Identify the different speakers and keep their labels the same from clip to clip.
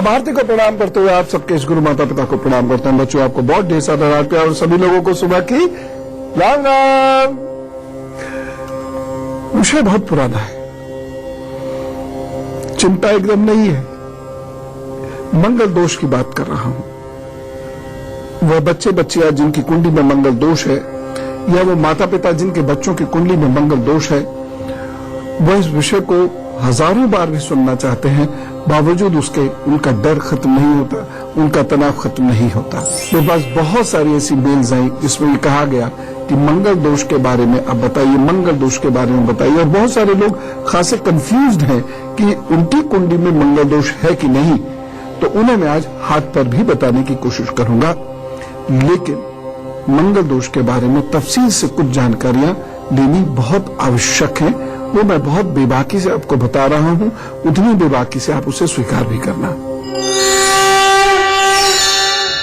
Speaker 1: महाभारती को प्रणाम करते हुए आप सबके इस गुरु माता पिता को प्रणाम करते हैं। बच्चों, आपको बहुत ढेर सारा रात प्यार और सभी लोगों को सुबह की राम राम। विषय बहुत पुराना है, चिंता एकदम नहीं है। मंगल दोष की बात कर रहा हूं। वह बच्चे बच्चियां जिनकी कुंडली में मंगल दोष है, या वो माता पिता जिनके बच्चों की कुंडली में मंगल दोष है, वह इस विषय को हजारों बार भी सुनना चाहते हैं, बावजूद उसके उनका डर खत्म नहीं होता, उनका तनाव खत्म नहीं होता। मेरे पास बहुत सारी ऐसी मेल्स आई जिसमें ये कहा गया कि मंगल दोष के बारे में अब बताइए, मंगल दोष के बारे में बताइए। और बहुत सारे लोग खासे कंफ्यूज्ड हैं कि उनकी कुंडली में मंगल दोष है कि नहीं, तो उन्हें मैं आज हाथ पर भी बताने की कोशिश करूंगा। लेकिन मंगल दोष के बारे में तफसील से कुछ जानकारियां लेनी बहुत आवश्यक है। वो मैं बहुत बेबाकी से आपको बता रहा हूं, उतनी बेबाकी से आप उसे स्वीकार भी करना।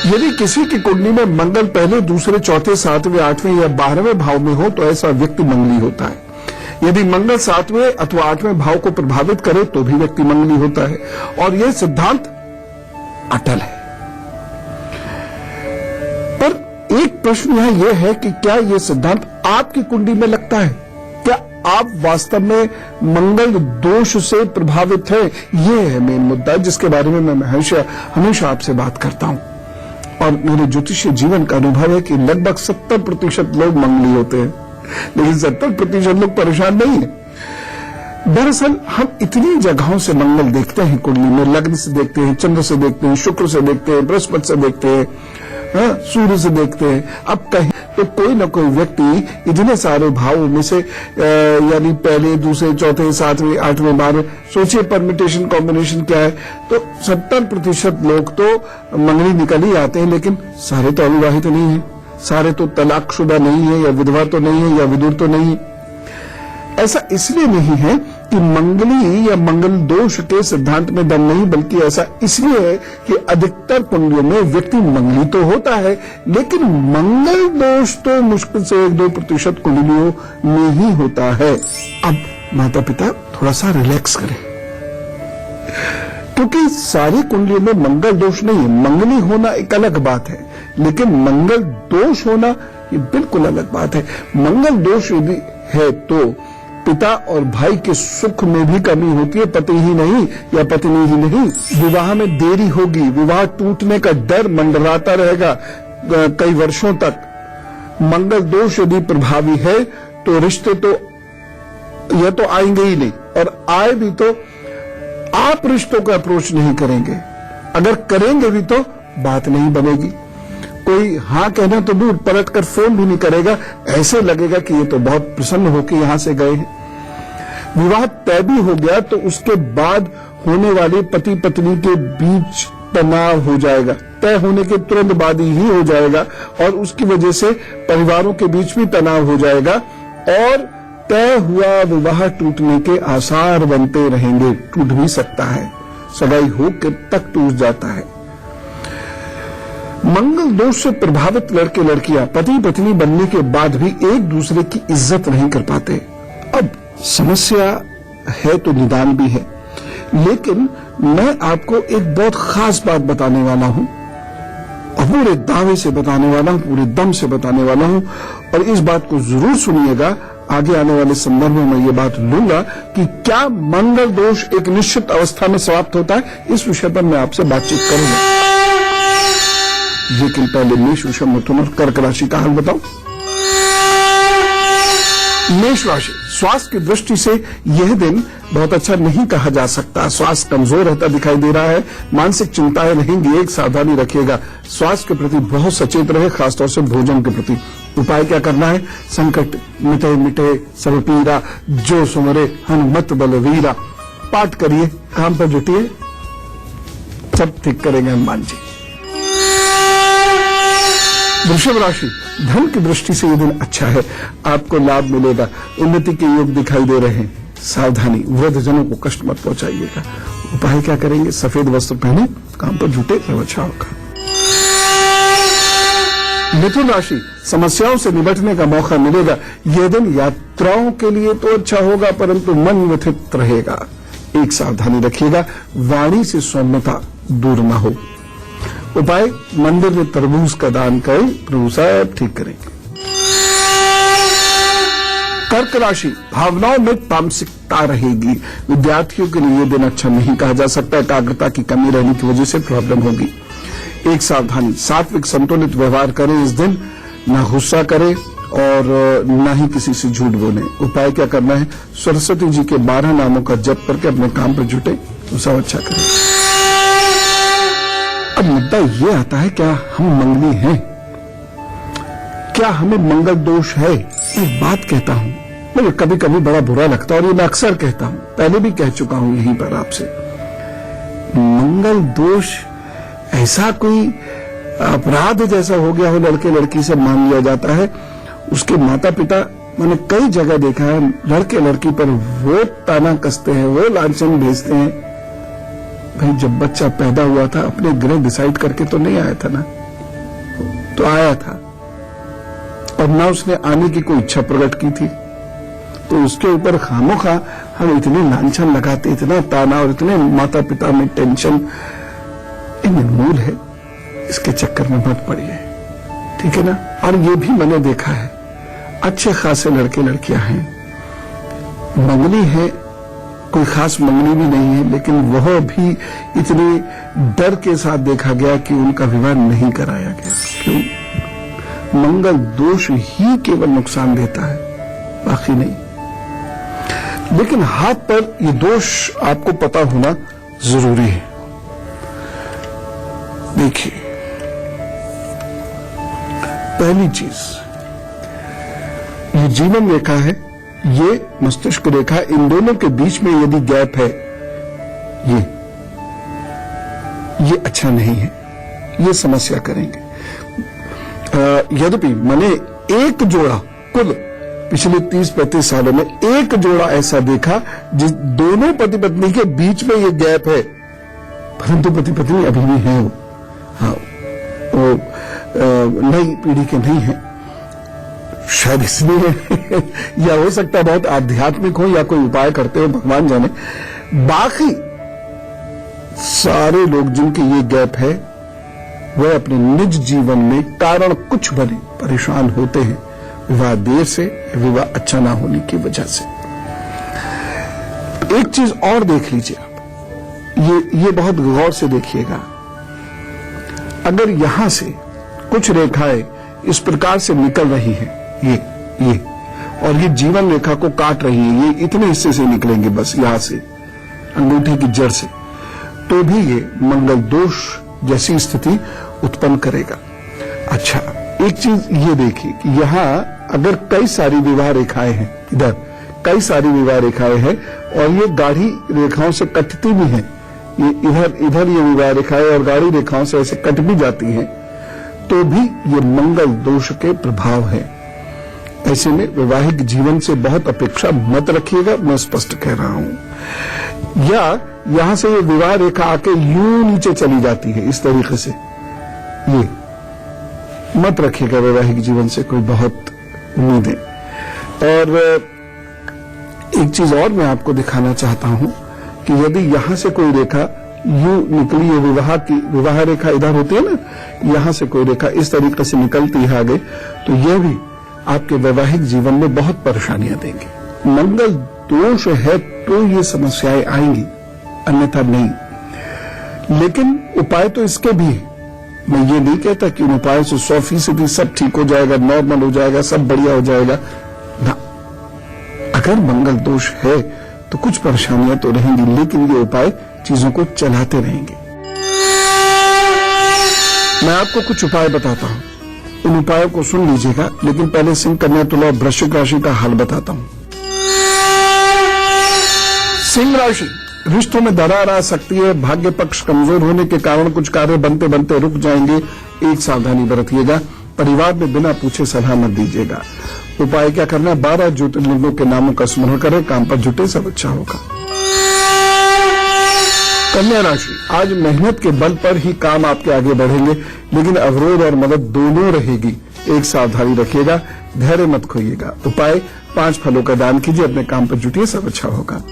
Speaker 1: यदि किसी की कुंडली में मंगल पहले, दूसरे, चौथे, सातवें, आठवें या 12वें भाव में हो तो ऐसा व्यक्ति मंगली होता है। यदि मंगल 7वें अथवा 8वें भाव को प्रभावित करे तो भी व्यक्ति मंगली होता है। और यह सिद्धांत अटल है। पर एक प्रश्न यहां यह है कि क्या यह सिद्धांत आपकी कुंडली में लगता है? क्या आप वास्तव में मंगल दोष से प्रभावित हैं? यह है मेन मुद्दा जिसके बारे में मैं हमेशा आपसे बात करता हूं। और मेरे ज्योतिषीय जीवन का अनुभव है कि लगभग 70% लोग मंगली होते हैं, लेकिन 70% लोग परेशान नहीं है। दरअसल हम इतनी जगहों से मंगल देखते हैं कुंडली में। लग्न से देखते हैं, चंद्र से देखते हैं, शुक्र से देखते हैं, बृहस्पति से देखते हैं, सूर्य से देखते हैं। अब कहीं तो कोई न कोई व्यक्ति इतने सारे भावों में से यानी पहले, दूसरे, चौथे, सातवें, आठवें, 12वें, सोचिए परम्यूटेशन कॉम्बिनेशन क्या है। तो 70% लोग तो मंगली निकल ही आते हैं, लेकिन सारे तो अविवाहित नहीं है, सारे तो तलाकशुदा नहीं है, या विधवा तो नहीं है, या विदुर तो नहीं है। ऐसा इसलिए नहीं है कि मंगली या मंगल दोष के सिद्धांत में दम नहीं, बल्कि ऐसा इसलिए है कि अधिकतर कुंडलियों में व्यक्ति मंगली तो होता है, लेकिन मंगल दोष तो मुश्किल से 1-2% कुंडलियों में ही होता है। अब माता पिता थोड़ा सा रिलैक्स करें, क्योंकि सारी कुंडलियों में मंगल दोष नहीं है। मंगली होना एक अलग बात है, लेकिन मंगल दोष होना ये बिल्कुल अलग बात है। मंगल दोष यदि है तो पिता और भाई के सुख में भी कमी होती है, पति ही नहीं या पत्नी ही नहीं। विवाह में देरी होगी, विवाह टूटने का डर मंडराता रहेगा कई वर्षों तक। मंगल दोष यदि प्रभावी है तो रिश्ते तो यह तो आएंगे ही नहीं, और आए भी तो आप रिश्तों को अप्रोच नहीं करेंगे। अगर करेंगे भी तो बात नहीं बनेगी। कोई हाँ कहना तो दूर, पलट कर फोन भी नहीं करेगा। ऐसे लगेगा कि ये तो बहुत प्रसन्न होकर यहां से गए हैं। विवाह तय भी हो गया तो उसके बाद होने वाले पति पत्नी के बीच तनाव हो जाएगा, तय होने के तुरंत बाद ही हो जाएगा, और उसकी वजह से परिवारों के बीच भी तनाव हो जाएगा, और तय हुआ विवाह टूटने के आसार बनते रहेंगे। टूट भी सकता है, सगाई होकर तक टूट जाता है। मंगल दोष से प्रभावित लड़के लड़कियां पति पत्नी बनने के बाद भी एक दूसरे की इज्जत नहीं कर पाते। अब समस्या है तो निदान भी है, लेकिन मैं आपको एक बहुत खास बात बताने वाला हूं, और पूरे दावे से बताने वाला हूं, पूरे दम से बताने वाला हूं। और इस बात को जरूर सुनिएगा। आगे आने वाले संदर्भ में मैं ये बात लूंगा कि क्या मंगल दोष एक निश्चित अवस्था में समाप्त होता है। इस विषय पर मैं आपसे बातचीत करूंगा। लेकिन पहले मेष, वृषभ, मिथुन और कर्क राशि का हाल बताओ। मेष राशि, स्वास्थ्य की दृष्टि से यह दिन बहुत अच्छा नहीं कहा जा सकता। स्वास्थ्य कमजोर रहता दिखाई दे रहा है। मानसिक चिंताएं रहेंगी। एक सावधानी रखिएगा, स्वास्थ्य के प्रति बहुत सचेत रहे, खासतौर से भोजन के प्रति। उपाय क्या करना है? संकट मिटे मिटे सब पीरा, जो सुमरे हनुमत बलवीरा। पाठ करिए, काम पर जुटिए, सब ठीक करेंगे हनुमान जी। वृषभ राशि, धन की दृष्टि से यह दिन अच्छा है। आपको लाभ मिलेगा, उन्नति के योग दिखाई दे रहे हैं। सावधानी, वृद्धजनों को कष्ट मत पहुंचाइएगा। उपाय क्या करेंगे? सफेद वस्त्र पहने, काम पर जुटे, सब अच्छा होगा। मिथुन राशि, समस्याओं से निपटने का मौका मिलेगा। यह दिन यात्राओं के लिए तो अच्छा होगा, परंतु मन व्यथित रहेगा। एक सावधानी रखिएगा, वाणी से सौम्यता दूर न हो। उपाय, मंदिर में तरबूज का दान करें, प्रभु साहब ठीक करेंगे। कर्क राशि, भावनाओं में तामसिकता रहेगी। विद्यार्थियों के लिए ये दिन अच्छा नहीं कहा जा सकता। एकाग्रता की कमी रहने की वजह से प्रॉब्लम होगी। एक सावधानी, सात्विक संतुलित व्यवहार करें इस दिन, ना गुस्सा करें और ना ही किसी से झूठ बोले। उपाय क्या करना है, सरस्वती जी के 12 नामों का जप करके अपने काम पर जुटे तो सब अच्छा करें। अब मुद्दा ये आता है, क्या हम मंगली हैं? क्या हमें मंगल दोष है? एक बात कहता हूं, मुझे कभी कभी बड़ा बुरा लगता है और ये मैं अक्सर कहता हूं, पहले भी कह चुका हूं यहीं पर आपसे। मंगल दोष ऐसा कोई अपराध जैसा हो गया हो, लड़के लड़की से मान लिया जाता है। उसके माता पिता, मैंने कई जगह देखा है, लड़के लड़की पर वो ताना कसते हैं, वो लांछन भेजते हैं। भाई जब बच्चा पैदा हुआ था अपने ग्रह डिसाइड करके तो नहीं आया था ना, तो आया था और ना उसने आने की कोई इच्छा प्रकट की थी, तो उसके ऊपर खामोखा हम इतने लांछन लगाते, इतना ताना और इतने माता पिता में टेंशन, मूल है। इसके चक्कर में मत पड़िए, ठीक है ना। और ये भी मैंने देखा है, अच्छे खासे लड़के लड़कियां हैं, मंगनी है, कोई खास मंगनी भी नहीं है, लेकिन वह भी इतने डर के साथ देखा गया कि उनका विवाह नहीं कराया गया। क्यों? मंगल दोष ही केवल नुकसान देता है, बाकी नहीं। लेकिन हाथ पर ये दोष आपको पता होना जरूरी है। देखिए, पहली चीज, ये जीवन रेखा है, ये मस्तिष्क रेखा, इन दोनों के बीच में यदि गैप है, ये अच्छा नहीं है, ये समस्या करेंगे। यद्यपि मैंने एक जोड़ा, कुल पिछले 30-35 सालों में एक जोड़ा ऐसा देखा जिस दोनों पति पत्नी के बीच में ये गैप है, परंतु पति पत्नी अभी भी है। वो नई पीढ़ी के नहीं है, शायद इसलिए या हो सकता है बहुत आध्यात्मिक हो या कोई उपाय करते हो, भगवान जाने। बाकी सारे लोग जिनके ये गैप है, वह अपने निज जीवन में कारण कुछ बने परेशान होते हैं, विवाह देर से, विवाह अच्छा ना होने की वजह से। एक चीज और देख लीजिए आप, ये बहुत गौर से देखिएगा। अगर यहां से कुछ रेखाएं इस प्रकार से निकल रही हैं, ये और ये जीवन रेखा को काट रही है, ये इतने हिस्से से निकलेंगे बस यहां से, अंगूठे की जड़ से, तो भी ये मंगल दोष जैसी स्थिति उत्पन्न करेगा। अच्छा, एक चीज ये देखिए कि यहां अगर कई सारी विवाह रेखाएं हैं, इधर कई सारी विवाह रेखाएं हैं और ये गाढ़ी रेखाओं से कटती भी हैं, ये इधर ये विवाह रेखाएं और गाढ़ी रेखाओं से ऐसे कट भी जाती हैं, तो भी ये मंगल दोष के प्रभाव है। ऐसे में वैवाहिक जीवन से बहुत अपेक्षा मत रखिएगा, मैं स्पष्ट कह रहा हूं। या यहां से ये विवाह रेखा आके यूं नीचे चली जाती है इस तरीके से, ये मत रखिएगा वैवाहिक जीवन से कोई बहुत उम्मीदें। और एक चीज और मैं आपको दिखाना चाहता हूं कि यदि यहां से कोई रेखा यूं निकली है, विवाह रेखा इधर होती है ना, यहां से कोई रेखा इस तरीके से निकलती है आगे, तो यह भी आपके वैवाहिक जीवन में बहुत परेशानियां देंगे। मंगल दोष है तो ये समस्याएं आएंगी, अन्यथा नहीं। लेकिन उपाय तो इसके भी है। मैं ये नहीं कहता कि उन उपायों से 100% सब ठीक हो जाएगा, नॉर्मल हो जाएगा, सब बढ़िया हो जाएगा ना। अगर मंगल दोष है तो कुछ परेशानियां तो रहेंगी, लेकिन ये उपाय चीजों को चलाते रहेंगे। मैं आपको कुछ उपाय बताता हूं, उन उपायों को सुन लीजिएगा, लेकिन पहले सिंह, कन्या, तुला और वृश्चिक राशि का हाल बताता हूं। सिंह राशि, रिश्तों में दरार आ सकती है, भाग्य पक्ष कमजोर होने के कारण कुछ कार्य बनते बनते रुक जाएंगे, एक सावधानी बरतिएगा। परिवार में बिना पूछे सलाह मत दीजिएगा। उपाय क्या करना है, 12 ज्योतिर्लिंगों के नामों का स्मरण करें, काम पर जुटे, सब अच्छा होगा। कन्या राशि, आज मेहनत के बल पर ही काम आपके आगे बढ़ेंगे, लेकिन अवरोध और मदद दोनों रहेगी, एक सावधानी रखिएगा, धैर्य मत खोइएगा। उपाय, 5 फलों का दान कीजिए, अपने काम पर जुटिए, सब अच्छा होगा।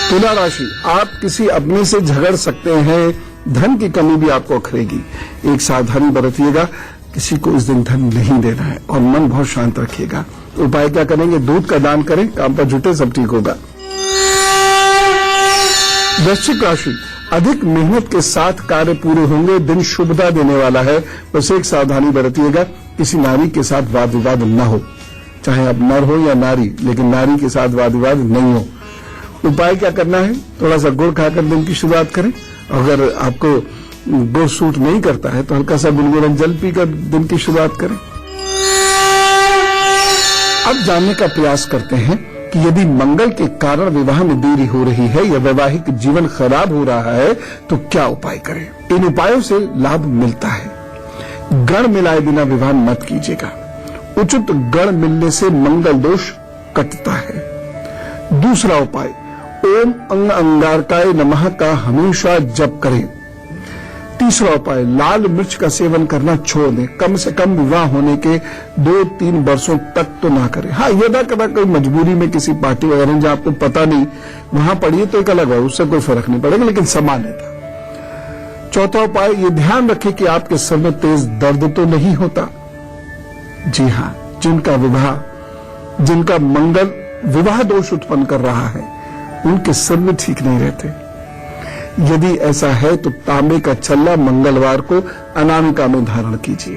Speaker 1: तुला राशि, आप किसी अपने से झगड़ सकते हैं, धन की कमी भी आपको अखरेगी। एक सावधानी बरतिएगा, किसी को इस दिन धन नहीं देना है और मन बहुत शांत रखिएगा। उपाय क्या करेंगे? दूध का दान करें, काम पर जुटे, सब ठीक होगा। वृश्चिक राशि, अधिक मेहनत के साथ कार्य पूरे होंगे, दिन शुभता देने वाला है। बस एक सावधानी बरतिएगा, किसी नारी के साथ वाद विवाद न हो, चाहे आप नर हो या नारी, लेकिन नारी के साथ वाद विवाद नहीं हो। उपाय क्या करना है? थोड़ा सा गुड़ खाकर दिन की शुरुआत करें। अगर आपको गुड़ सूट नहीं करता है तो हल्का सा गुनगुना जल पीकर दिन की शुरुआत करें। अब जानने का प्रयास करते हैं कि यदि मंगल के कारण विवाह में देरी हो रही है या वैवाहिक जीवन खराब हो रहा है तो क्या उपाय करें। इन उपायों से लाभ मिलता है। गण मिलाए बिना विवाह मत कीजिएगा। उचित गण मिलने से मंगल दोष कटता है। दूसरा उपाय, ओम अंग अंगारकाय नमः का हमेशा जप करें। तीसरा उपाय, लाल मिर्च का सेवन करना छोड़ दें। कम से कम विवाह होने के 2-3 वर्षों तक तो ना करें। हाँ, यदा कदा कोई मजबूरी में किसी पार्टी वगैरह जहां आपको पता नहीं वहां पढ़िए तो एक अलग है, उससे कोई फर्क नहीं पड़ेगा, लेकिन सामान्य था। चौथा उपाय, ये ध्यान रखें कि आपके सर में तेज दर्द तो नहीं होता। जी हाँ, जिनका मंगल विवाह दोष उत्पन्न कर रहा है उनके सर में ठीक नहीं रहते। यदि ऐसा है तो तांबे का छल्ला मंगलवार को अनामिका में धारण कीजिए।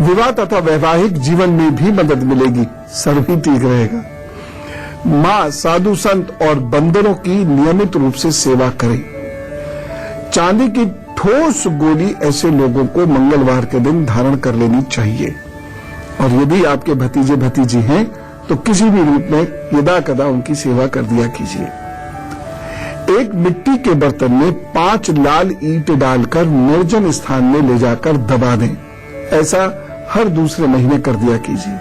Speaker 1: विवाह तथा वैवाहिक जीवन में भी मदद मिलेगी, सर भी ठीक रहेगा। मां, साधु संत और बंदरों की नियमित रूप से सेवा करें। चांदी की ठोस गोली ऐसे लोगों को मंगलवार के दिन धारण कर लेनी चाहिए। और यदि आपके भतीजे भतीजी हैं तो किसी भी रूप में यदा कदा उनकी सेवा कर दिया कीजिए। एक मिट्टी के बर्तन में 5 लाल ईंट डालकर निर्जन स्थान में ले जाकर दबा दें। ऐसा हर दूसरे महीने कर दिया कीजिए।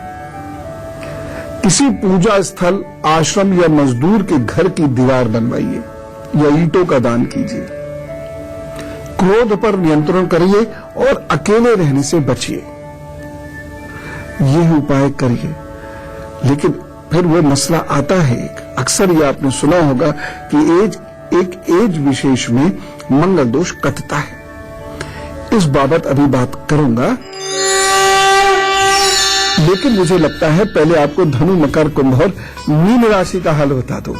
Speaker 1: किसी पूजा स्थल, आश्रम या मजदूर के घर की दीवार बनवाइए या ईंटों का दान कीजिए। क्रोध पर नियंत्रण करिए और अकेले रहने से बचिए। यह उपाय करिए। लेकिन फिर वो मसला आता है, अक्सर ये आपने सुना होगा कि एक एज विशेष में मंगल दोष कटता है। इस बाबत अभी बात करूंगा, लेकिन मुझे लगता है पहले आपको धनु, मकर, कुंभ और मीन राशि का हाल बता दो।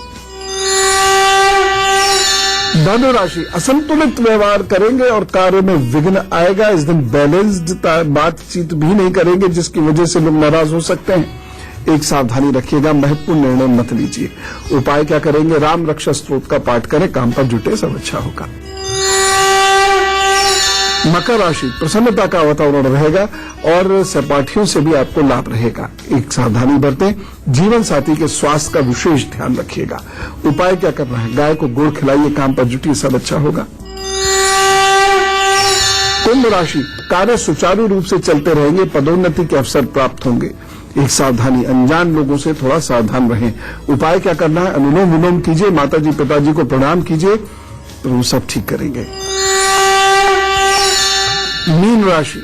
Speaker 1: धनु राशि, असंतुलित व्यवहार करेंगे और कार्य में विघ्न आएगा। इस दिन बैलेंस्ड बातचीत भी नहीं करेंगे जिसकी वजह से लोग नाराज हो सकते हैं। एक सावधानी रखिएगा, महत्वपूर्ण निर्णय मत लीजिए। उपाय क्या करेंगे? राम रक्षा स्तोत्र का पाठ करें, काम पर जुटे, सब अच्छा होगा। मकर राशि, प्रसन्नता का वातावरण रहेगा और सहपाठियों से भी आपको लाभ रहेगा। एक सावधानी बरतें, जीवन साथी के स्वास्थ्य का विशेष ध्यान रखिएगा। उपाय क्या करना है? गाय को गुड़ खिलाइए, काम पर जुटिए, सब अच्छा होगा। कुंभ राशि, कार्य सुचारू रूप से चलते रहेंगे, पदोन्नति के अवसर प्राप्त होंगे। एक सावधानी, अनजान लोगों से थोड़ा सावधान रहें। उपाय क्या करना है? अनुलोम विलोम कीजिए, माताजी पिताजी को प्रणाम कीजिए, तो वो सब ठीक करेंगे। मीन राशि,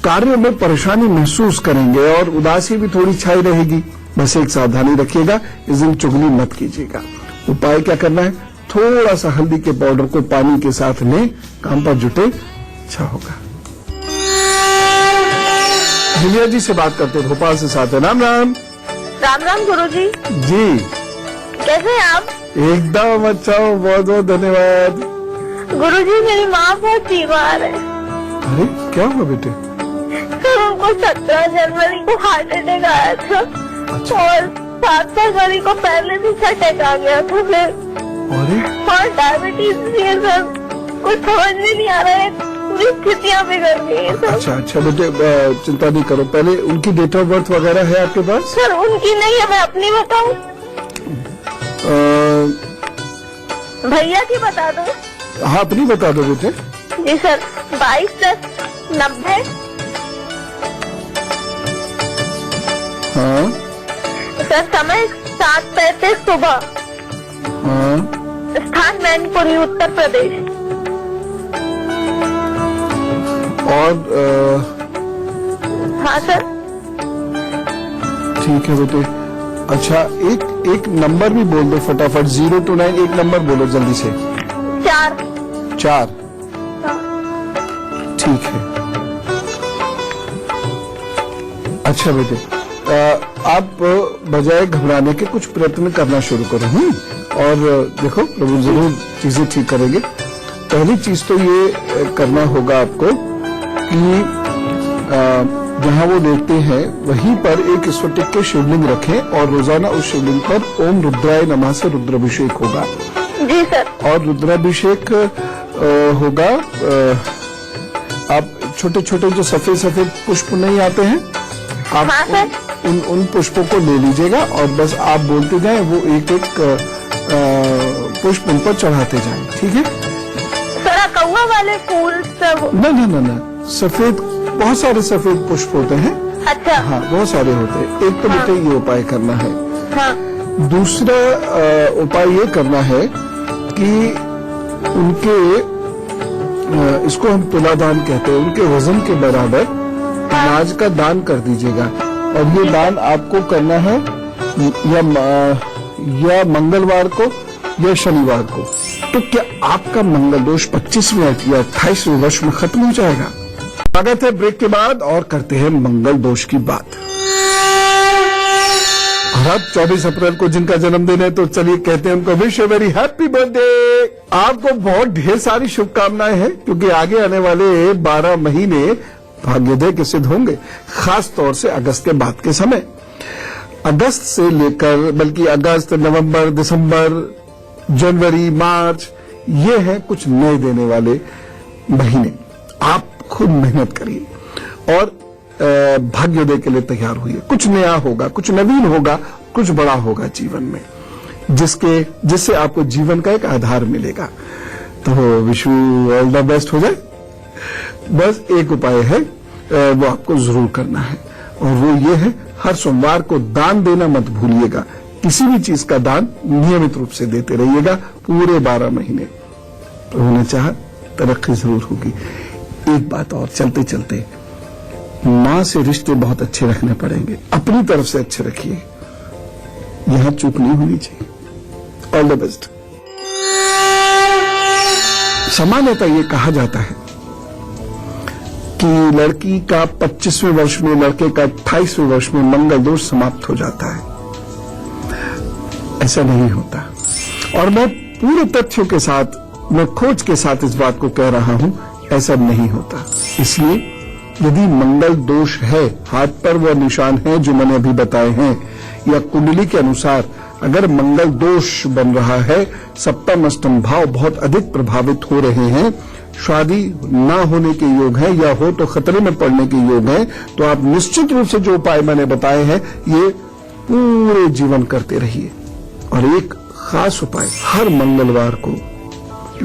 Speaker 1: कार्यों में परेशानी महसूस करेंगे और उदासी भी थोड़ी छाई रहेगी। बस एक सावधानी रखिएगा, इस दिन चुगली मत कीजिएगा। उपाय क्या करना है? थोड़ा सा हल्दी के पाउडर को पानी के साथ लें, काम पर जुटे, अच्छा होगा। दिव्या जी से बात करते हैं, भोपाल से साथ है। राम राम।
Speaker 2: राम राम गुरुजी।
Speaker 1: जी,
Speaker 2: कैसे हैं आप?
Speaker 1: एकदम अच्छा हूँ, बहुत बहुत धन्यवाद।
Speaker 2: गुरुजी, मेरी माँ बहुत बीमार है।
Speaker 1: अरे क्या हुआ बेटे?
Speaker 2: उनको 17 जनवरी को हार्ट अटैक आया था।
Speaker 1: अच्छा।
Speaker 2: और 7 फरवरी को पहले भी अटैक आ गया था फिर।
Speaker 1: अरे,
Speaker 2: और डायबिटीज भी है सर, कुछ समझ में नहीं आ रहा है, पूरी स्थितियाँ बिगड़ गई है सर।
Speaker 1: अच्छा बेटे, चिंता नहीं करो। पहले उनकी डेट ऑफ बर्थ वगैरह है आपके पास?
Speaker 2: सर उनकी नहीं है, मैं अपनी बताऊं? भैया की बता दो।
Speaker 1: हाँ, अपनी बता दो बेटे।
Speaker 2: जी सर, 22-10-90।
Speaker 1: हाँ
Speaker 2: सर समय 7:35 सुबह।
Speaker 1: हाँ।
Speaker 2: स्थान मैनपुरी, उत्तर प्रदेश।
Speaker 1: और
Speaker 2: हाँ सर।
Speaker 1: ठीक है बेटे, अच्छा, एक नंबर भी बोल दो फटाफट, 0 to 9, एक नंबर बोलो जल्दी से।
Speaker 2: 4।
Speaker 1: 4। ठीक है। अच्छा बेटे, आप बजाय घबराने के कुछ प्रयत्न करना शुरू करो। और देखो, प्रभु जरूर चीजें ठीक करेंगे। पहली चीज तो ये करना होगा आपको कि जहां वो लेटते हैं वहीं पर एक स्फटिक के शिवलिंग रखें और रोजाना उस शिवलिंग पर ओम रुद्राय नमः से रुद्राभिषेक होगा।
Speaker 2: जी सर।
Speaker 1: और रुद्राभिषेक होगा, आप छोटे छोटे जो सफेद सफेद पुष्प नहीं आते हैं, आप
Speaker 2: हाँ सर।
Speaker 1: उन पुष्पों को ले लीजिएगा और बस आप बोलते जाएं, वो एक एक पुष्प उन पर चढ़ाते जाएं। ठीक है
Speaker 2: सर? कौवा वाले फूल सब?
Speaker 1: ना, सफेद, बहुत सारे सफेद पुष्प होते हैं।
Speaker 2: अच्छा।
Speaker 1: हाँ, बहुत सारे होते हैं। एक तो बेटे ये उपाय करना है।
Speaker 2: हाँ।
Speaker 1: दूसरा उपाय ये करना है कि उनके इसको हम तुलादान कहते हैं, उनके वजन के बराबर अनाज का दान कर दीजिएगा। और ये दान आपको करना है या मंगलवार को या शनिवार को। तो क्या आपका मंगल दोष 25वें या 28वें वर्ष में खत्म हो जाएगा? स्वागत है ब्रेक के बाद और करते हैं मंगल दोष की बात। और अब 24 अप्रैल को जिनका जन्मदिन है, तो चलिए कहते हैं उनको विश वेरी हैप्पी बर्थडे। आपको बहुत ढेर सारी शुभकामनाएं हैं, क्योंकि आगे आने वाले 12 महीने भाग्योदय के सिद्ध होंगे, खास तौर से अगस्त के बाद के समय। अगस्त से लेकर, बल्कि अगस्त, नवंबर, दिसंबर, जनवरी, मार्च, ये हैं कुछ नए देने वाले महीने। आप खुद मेहनत करिए और भाग्योदय के लिए तैयार हुई। कुछ नया होगा, कुछ नवीन होगा, कुछ बड़ा होगा जीवन में, जिससे आपको जीवन का एक आधार मिलेगा। तो wish you all the best हो जाए। बस एक उपाय है, वो आपको जरूर करना है, और वो ये है, हर सोमवार को दान देना मत भूलिएगा। किसी भी चीज का दान नियमित रूप से देते रहिएगा पूरे 12 महीने। तो उन्हें चाह तरक्की जरूर होगी। एक बात और, चलते चलते मां से रिश्ते बहुत अच्छे रखने पड़ेंगे, अपनी तरफ से अच्छे रखिए, यहां चूक नहीं होनी चाहिए। All the best. सामान्यतः ये कहा जाता है कि लड़की का 25वें वर्ष में, लड़के का 28वें वर्ष में मंगल दोष समाप्त हो जाता है। ऐसा नहीं होता, और मैं पूरे तथ्यों के साथ, मैं खोज के साथ इस बात को कह रहा हूं, ऐसा नहीं होता। इसलिए यदि मंगल दोष है, हाथ पर वह निशान है जो मैंने अभी बताए हैं, या कुंडली के अनुसार अगर मंगल दोष बन रहा है, सप्तम अष्टम भाव बहुत अधिक प्रभावित हो रहे हैं, शादी ना होने के योग है या हो तो खतरे में पड़ने के योग है, तो आप निश्चित रूप से जो उपाय मैंने बताए हैं, ये पूरे जीवन करते रहिए। और एक खास उपाय, हर मंगलवार को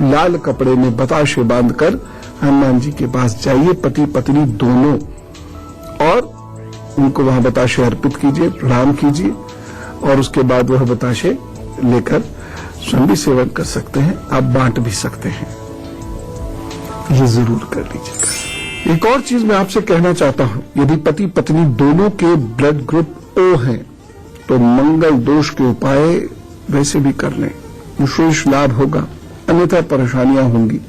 Speaker 1: लाल कपड़े में बताशे बांधकर हनुमान जी के पास जाइए, पति पत्नी दोनों, और उनको वहां बताशे अर्पित कीजिए, प्रणाम कीजिए, और उसके बाद वह बताशे लेकर स्वयं भी सेवन कर सकते हैं, आप बांट भी सकते हैं। ये जरूर कर लीजिएगा। एक और चीज मैं आपसे कहना चाहता हूं, यदि पति पत्नी दोनों के ब्लड ग्रुप ओ हैं, तो मंगल दोष के उपाय वैसे भी कर लें, विशेष लाभ होगा, अन्यथा परेशानियां होंगी।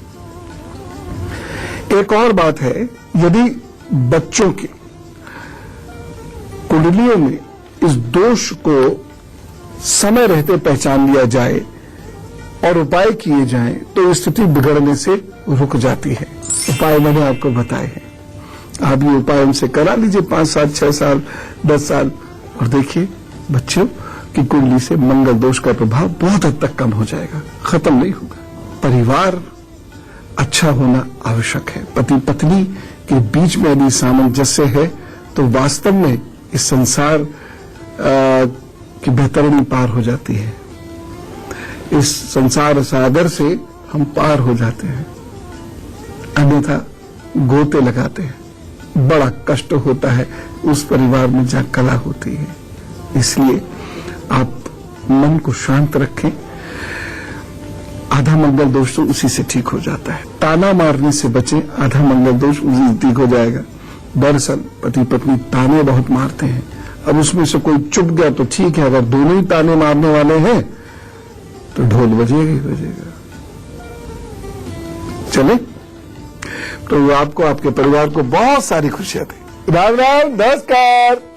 Speaker 1: एक और बात है, यदि बच्चों की कुंडलियों में इस दोष को समय रहते पहचान लिया जाए और उपाय किए जाएं, तो स्थिति बिगड़ने से रुक जाती है। उपाय मैंने आपको बताए हैं, आप ये उपाय उनसे करा लीजिए 5 साल, 6 साल, 10 साल, और देखिए बच्चों की कुंडली से मंगल दोष का प्रभाव बहुत हद तक कम हो जाएगा, खत्म नहीं होगा। परिवार अच्छा होना आवश्यक है। पति पत्नी के बीच में यदि सामंजस्य है, तो वास्तव में इस संसार की बेहतरीन पार हो जाती है। इस संसार सागर से हम पार हो जाते हैं, अन्यथा गोते लगाते हैं, बड़ा कष्ट होता है उस परिवार में जहां कला होती है। इसलिए आप मन को शांत रखें, आधा मंगल दोष तो उसी से ठीक हो जाता है। ताना मारने से बचें, आधा मंगल दोष उसी से ठीक हो जाएगा। दरअसल पति पत्नी ताने बहुत मारते हैं, अब उसमें से कोई चुप गया तो ठीक है, अगर दोनों ही ताने मारने वाले हैं तो ढोल बजेगा ही बजेगा। चले, तो आपको, आपके परिवार को बहुत सारी खुशियां दी। राम राम, नमस्कार।